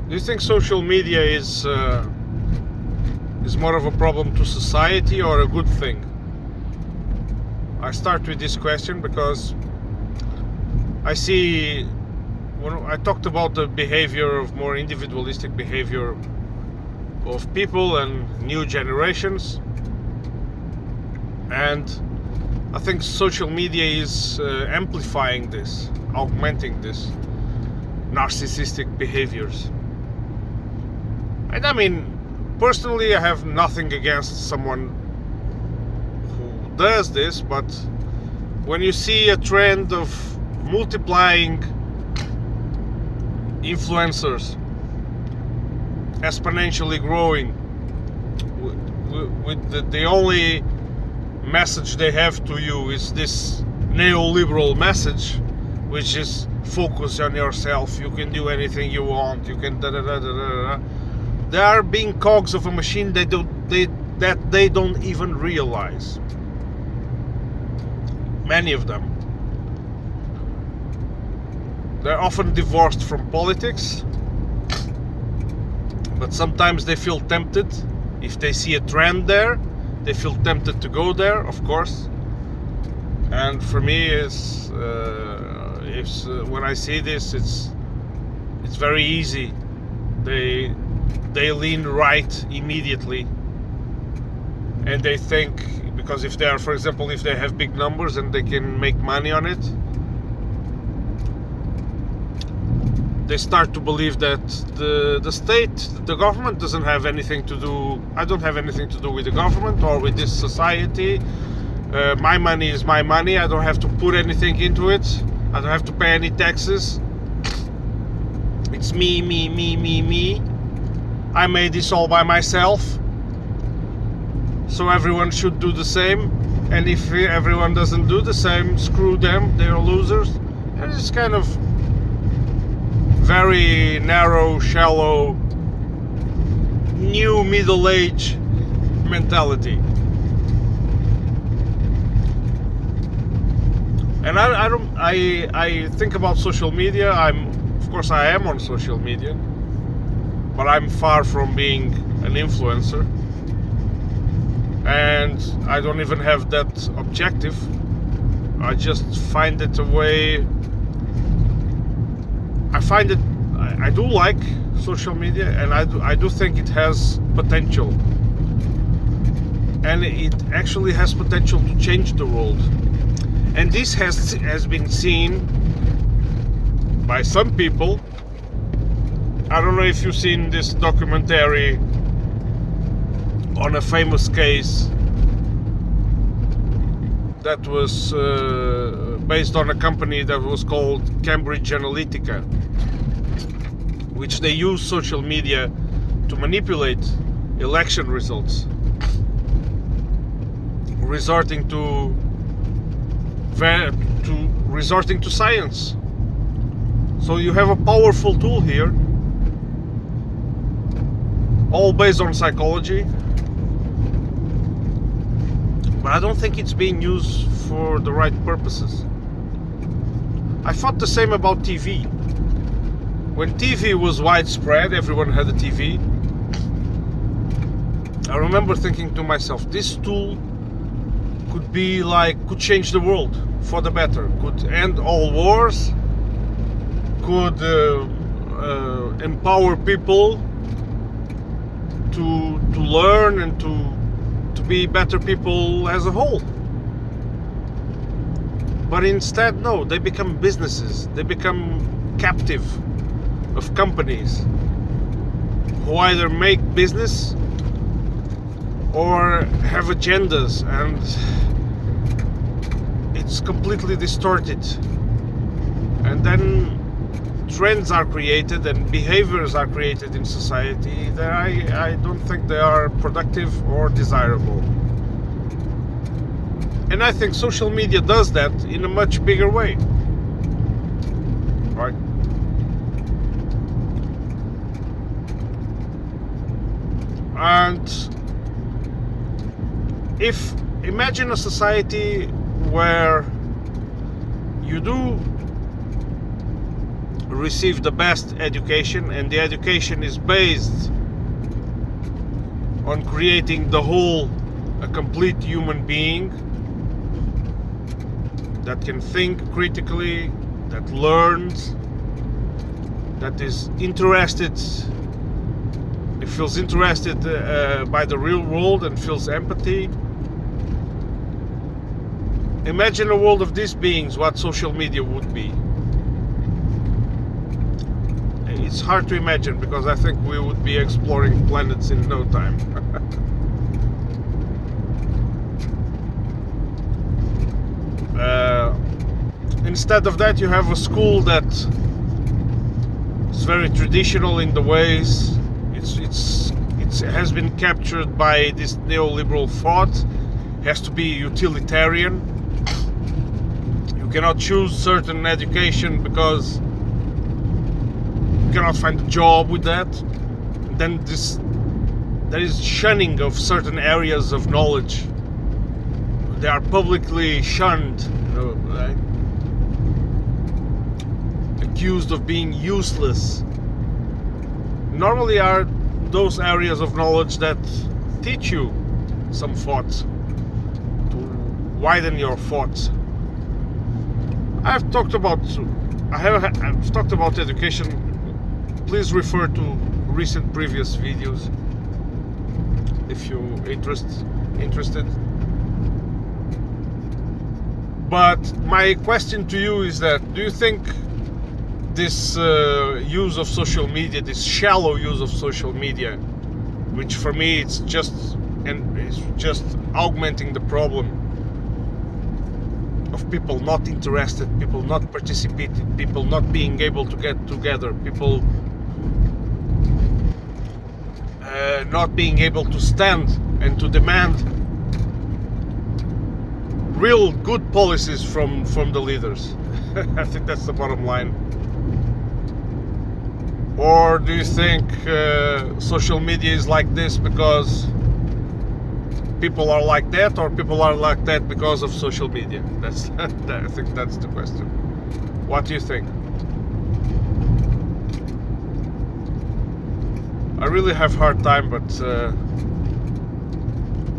Do you think social media is more of a problem to society or a good thing? I start with this question because I see, when I talked about the behavior of more individualistic behavior of people and new generations, and I think social media is amplifying this, augmenting this narcissistic behaviors. And I mean, personally, I have nothing against someone who does this, but when you see a trend of multiplying influencers exponentially growing with the only message they have to you is this neoliberal message, which is focus on yourself, you can do anything you want, you can da da da da da da. They are being cogs of a machine that they don't even realize. Many of them. They're often divorced from politics, but sometimes they feel tempted. If they see a trend there, they feel tempted to go there, of course. And for me, when I see this, it's very easy. They lean right immediately, and they think, because if they are, for example, if they have big numbers and they can make money on it, they start to believe that the state, the government doesn't have anything to do. I don't have anything to do with the government or with this society. My money is my money. I don't have to put anything into it. I don't have to pay any taxes. It's me, me, me, me, me. I made this all by myself. So everyone should do the same. And if everyone doesn't do the same, screw them. They're losers. And it's kind of very narrow, shallow, new middle age mentality. And I think about social media. Of course I am on social media, but I'm far from being an influencer, and I don't even have that objective. I just find it a way. I do like social media, and I do think it has potential, and it actually has potential to change the world. And this has been seen by some people. I don't know if you've seen this documentary on a famous case that was based on a company that was called Cambridge Analytica, which they use social media to manipulate election results, resorting to science. So you have a powerful tool here, all based on psychology, but I don't think it's being used for the right purposes. I thought the same about TV. When TV was widespread, everyone had a TV. I remember thinking to myself, this tool could change the world for the better, could end all wars, could empower people to learn and to be better people as a whole. But instead, no, they become businesses. They become captive of companies who either make business or have agendas, and it's completely distorted. And then trends are created and behaviors are created in society that I don't think they are productive or desirable. And I think social media does that in a much bigger way. Right? And imagine a society where you do receive the best education, and the education is based on creating the whole, a complete human being that can think critically, that learns, that is interested, it feels interested by the real world and feels empathy. Imagine a world of these beings, what social media would be. It's hard to imagine, because I think we would be exploring planets in no time. Instead of that, you have a school that is very traditional in the ways. It has been captured by this neoliberal thought. It has to be utilitarian. You cannot choose certain education because you cannot find a job with that. Then there is shunning of certain areas of knowledge. They are publicly shunned, right? Accused of being useless. Normally are those areas of knowledge that teach you some thoughts, to widen your thoughts. I've talked about education. Please refer to recent previous videos if you're interested. But my question to you is that, do you think this use of social media, this shallow use of social media, which for me it's just augmenting the problem of people not interested, people not participating, people not being able to get together, people not being able to stand and to demand real good policies from the leaders? I think that's the bottom line. Or do you think social media is like this because people are like that, or people are like that because of social media? I think that's the question. What do you think? I really have a hard time, but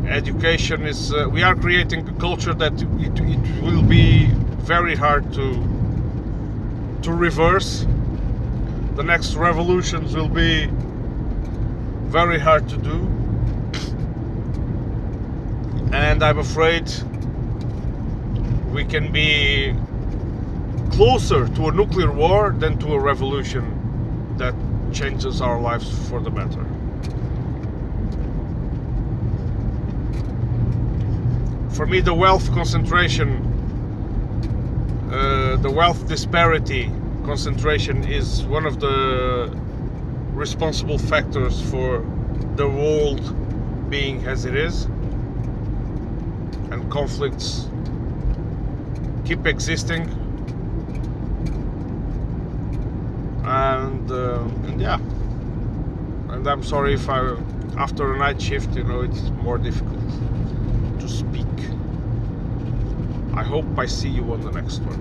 education is... we are creating a culture that it will be very hard to reverse. The next revolutions will be very hard to do, and I'm afraid we can be closer to a nuclear war than to a revolution that changes our lives for the better. For me, the wealth concentration, the wealth disparity concentration is one of the responsible factors for the world being as it is, and conflicts keep existing, and yeah, and I'm sorry if after a night shift, it's more difficult to speak. I hope I see you on the next one.